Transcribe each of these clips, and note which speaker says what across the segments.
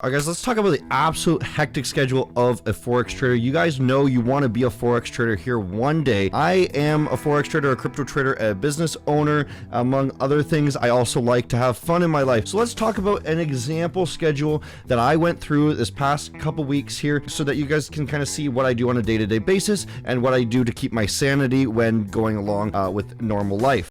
Speaker 1: All right, guys, let's talk about the absolute hectic schedule of a Forex trader. You guys know you want to be a Forex trader here one day. I am a Forex trader, a crypto trader, a business owner, among other things. I also like to have fun in my life. So let's talk about an example schedule that I went through this past couple weeks here so that you guys can kind of see what I do on a day-to-day basis and what I do to keep my sanity when going along with normal life.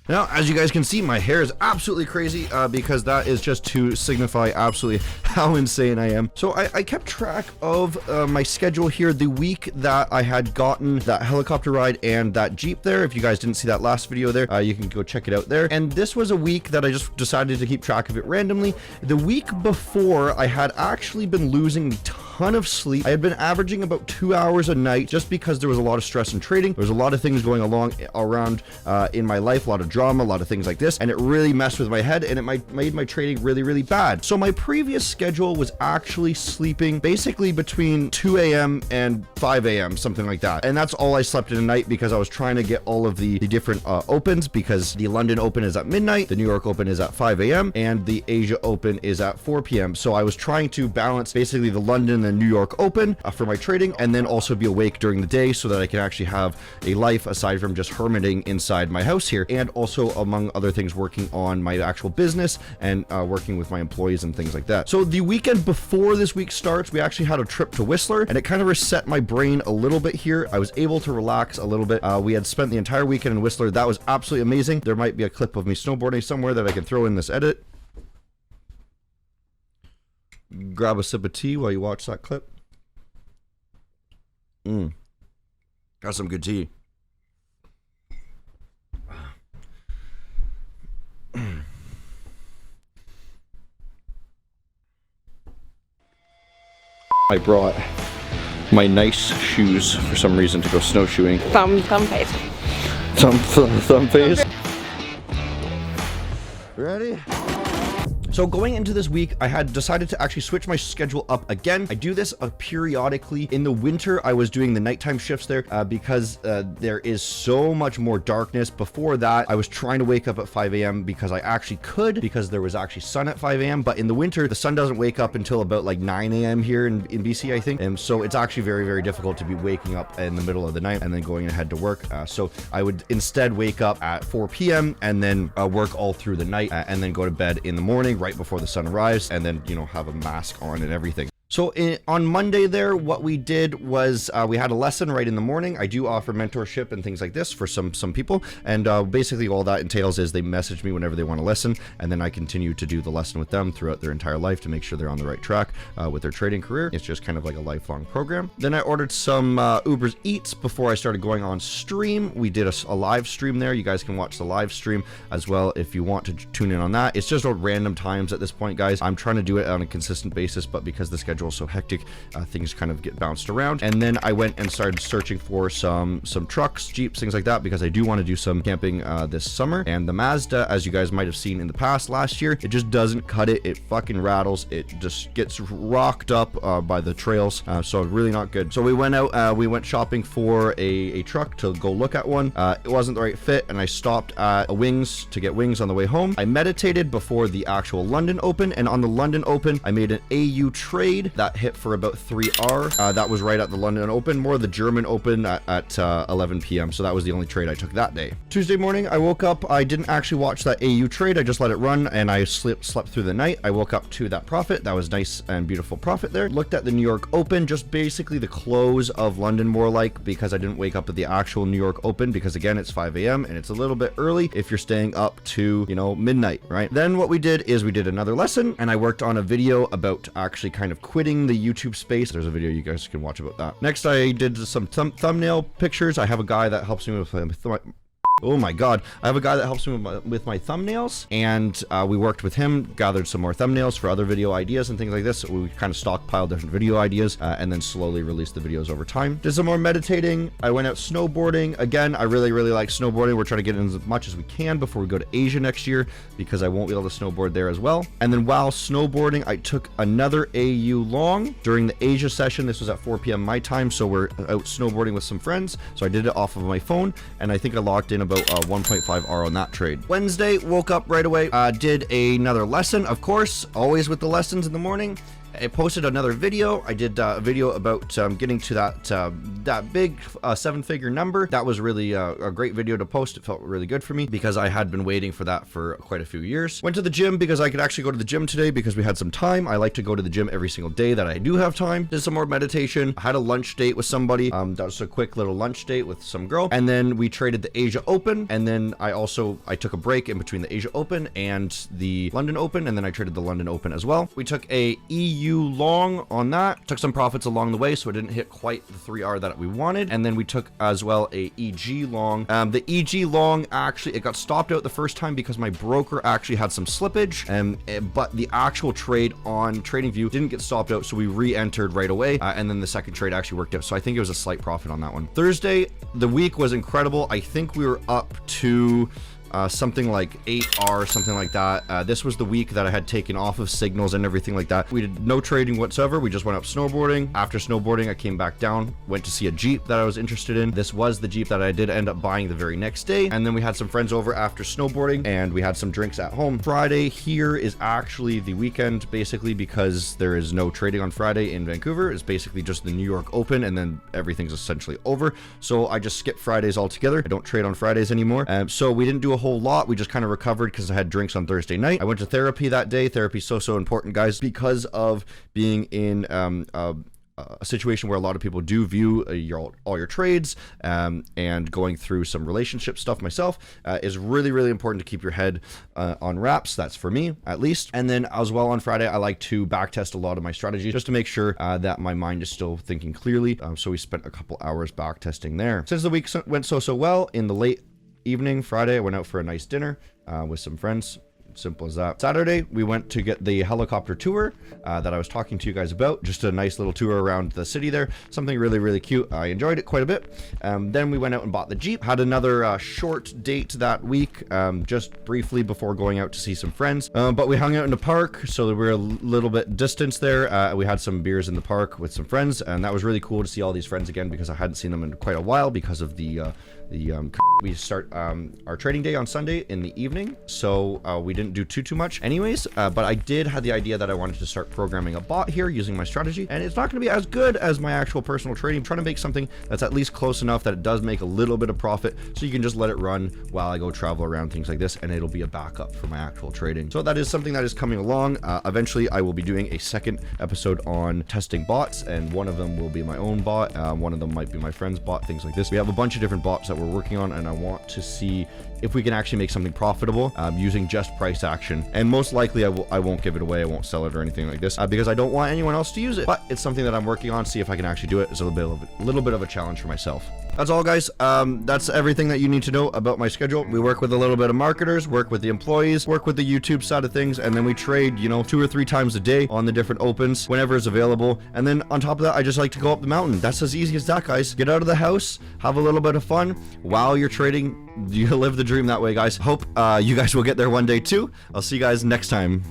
Speaker 1: Now, as you guys can see, my hair is absolutely crazy because that is just to signify absolutely how insane I am. So I kept track of my schedule here the week that I had gotten that helicopter ride and that Jeep there. If you guys didn't see that last video there, you can go check it out there. And this was a week that I just decided to keep track of it randomly. The week before, I had actually been losing a ton of sleep. I had been averaging about 2 hours a night just because there was a lot of stress in trading. There was a lot of things going along around in my life, a lot of drama, a lot of things like this, and it really messed with my head and it made my trading really bad. So my previous schedule was actually sleeping basically between 2 a.m. and 5 a.m., something like that. And that's all I slept in a night because I was trying to get all of the different opens, because the London Open is at midnight, the New York Open is at 5 a.m., and the Asia Open is at 4 p.m. So I was trying to balance basically the London and New York Open for my trading, and then also be awake during the day so that I can actually have a life aside from just hermiting inside my house here, and also among other things working on my actual business and working with my employees and things like that. So the weekend before this week starts, we actually had a trip to Whistler, and it kind of reset my brain a little bit here. I was able to relax a little bit. We had spent the entire weekend in Whistler. That was absolutely amazing. There might be a clip of me snowboarding somewhere that I can throw in this edit. Grab a sip of tea while you watch that clip. Got some good tea. I brought my nice shoes for some reason to go snowshoeing.
Speaker 2: Thumb face.
Speaker 1: Thumb face. Ready? So going into this week, I had decided to actually switch my schedule up again. I do this periodically. In the winter, I was doing the nighttime shifts there because there is so much more darkness. Before that, I was trying to wake up at 5 a.m. because I actually could, because there was actually sun at 5 a.m. But in the winter, the sun doesn't wake up until about like 9 a.m. here in BC, I think. And so it's actually very difficult to be waking up in the middle of the night and then going ahead to work. So I would instead wake up at 4 p.m. and then work all through the night and then go to bed in the morning right before the sun arrives, and then, you know, have a mask on and everything. So on Monday there, what we did was we had a lesson right in the morning. I do offer mentorship and things like this for some people, and basically all that entails is they message me whenever they want to listen, and then I continue to do the lesson with them throughout their entire life to make sure they're on the right track with their trading career. It's just kind of like a lifelong program. Then I ordered some Uber's Eats before I started going on stream. We did a live stream there. You guys can watch the live stream as well if you want to tune in on that. It's just at random times at this point, guys. I'm trying to do it on a consistent basis, but because the schedule so hectic, things kind of get bounced around. And then I went and started searching for some trucks, Jeeps, things like that, because I do want to do some camping this summer. And the Mazda, as you guys might have seen in the past last year, it just doesn't cut it. It fucking rattles. It just gets rocked up by the trails, so really not good. So we went out, we went shopping for a truck to go look at one. It wasn't the right fit, and I stopped at a Wings to get wings on the way home. I meditated before the actual London Open, and on the London Open, I made an AU trade that hit for about 3R. That was right at the London Open, more the German Open at 11 p.m. So that was the only trade I took that day. Tuesday morning, I woke up. I didn't actually watch that AU trade. I just let it run, and I slept through the night. I woke up to that profit. That was nice and beautiful profit there. Looked at the New York Open, just basically the close of London more like, because I didn't wake up at the actual New York Open, because again, it's 5 a.m. and it's a little bit early if you're staying up to, you know, midnight, right? Then what we did is we did another lesson, and I worked on a video about actually kind of quitting the YouTube space. There's a video you guys can watch about that. Next, I did some thumbnail pictures. I have a guy that helps me with Oh my god, I have a guy that helps me with my thumbnails, and we worked with him, gathered some more thumbnails for other video ideas and things like this. So we kind of stockpiled different video ideas and then slowly released the videos over time. Did some more meditating. I went out snowboarding. Again, I really like snowboarding. We're trying to get in as much as we can before we go to Asia next year, because I won't be able to snowboard there as well. And then while snowboarding, I took another AU long during the Asia session. This was at 4 p.m. my time, so we're out snowboarding with some friends. So I did it off of my phone, and I think I locked in about 1.5 R on that trade. Wednesday, woke up right away, did another lesson, of course, always with the lessons in the morning. I posted another video. I did a video about getting to that big 7-figure number. That was really a great video to post. It felt really good for me because I had been waiting for that for quite a few years. Went to the gym because I could actually go to the gym today because we had some time. I like to go to the gym every single day that I do have time. Did some more meditation. I had a lunch date with somebody. That was a quick little lunch date with some girl. And then we traded the Asia Open. And then I took a break in between the Asia Open and the London Open. And then I traded the London Open as well. We took a EU long on that, took some profits along the way, so it didn't hit quite the 3R that we wanted. And then we took as well a EG long. The EG long, actually, it got stopped out the first time because my broker actually had some slippage, but the actual trade on TradingView didn't get stopped out, so we re-entered right away, and then the second trade actually worked out. So I think it was a slight profit on that one. Thursday, the week was incredible. I think we were up to something like 8R, something like that. This was the week that I had taken off of signals and everything like that. We did no trading whatsoever. We just went up snowboarding. After snowboarding, I came back down, went to see a Jeep that I was interested in. This was the Jeep that I did end up buying the very next day. And then we had some friends over after snowboarding, and we had some drinks at home. Friday here is actually the weekend, basically, because there is no trading on Friday in Vancouver. It's basically just the New York Open, and then everything's essentially over. So I just skip Fridays altogether. I don't trade on Fridays anymore. So we didn't do a whole lot. We just kind of recovered because I had drinks on Thursday night. I went to therapy that day. Therapy is so important, guys, because of being in a situation where a lot of people do view all your trades, and going through some relationship stuff myself is really important to keep your head on wraps. That's for me, at least. And then as well on Friday, I like to backtest a lot of my strategies just to make sure that my mind is still thinking clearly. So we spent a couple hours backtesting there. Since the week went so well, in the late evening Friday, I went out for a nice dinner with some friends. Simple as that. Saturday, we went to get the helicopter tour that I was talking to you guys about. Just a nice little tour around the city there. Something really cute. I enjoyed it quite a bit. Then we went out and bought the Jeep. Had another short date that week, just briefly before going out to see some friends. But we hung out in the park, so we were a little bit distance there. We had some beers in the park with some friends, and that was really cool to see all these friends again because I hadn't seen them in quite a while because of we start our trading day on Sunday in the evening, so we didn't do too much anyways, but I did have the idea that I wanted to start programming a bot here using my strategy, and it's not going to be as good as my actual personal trading. I'm trying to make something that's at least close enough that it does make a little bit of profit, so you can just let it run while I go travel around, things like this, and it'll be a backup for my actual trading. So that is something that is coming along. Eventually I will be doing a second episode on testing bots, and one of them will be my own bot, one of them might be my friend's bot, things like this. We have a bunch of different bots that we're working on, and I want to see if we can actually make something profitable using just price action. And most likely I won't give it away. I won't sell it or anything like this because I don't want anyone else to use it, but it's something that I'm working on. See if I can actually do it. It's a little bit of a challenge for myself. That's all, guys. That's everything that you need to know about my schedule. We work with a little bit of marketers, work with the employees, work with the YouTube side of things, and then we trade, 2 or 3 times a day on the different opens whenever it's available. And then on top of that, I just like to go up the mountain. That's as easy as that, guys. Get out of the house, have a little bit of fun while you're trading. You live the dream that way, guys. Hope you guys will get there one day too. I'll see you guys next time.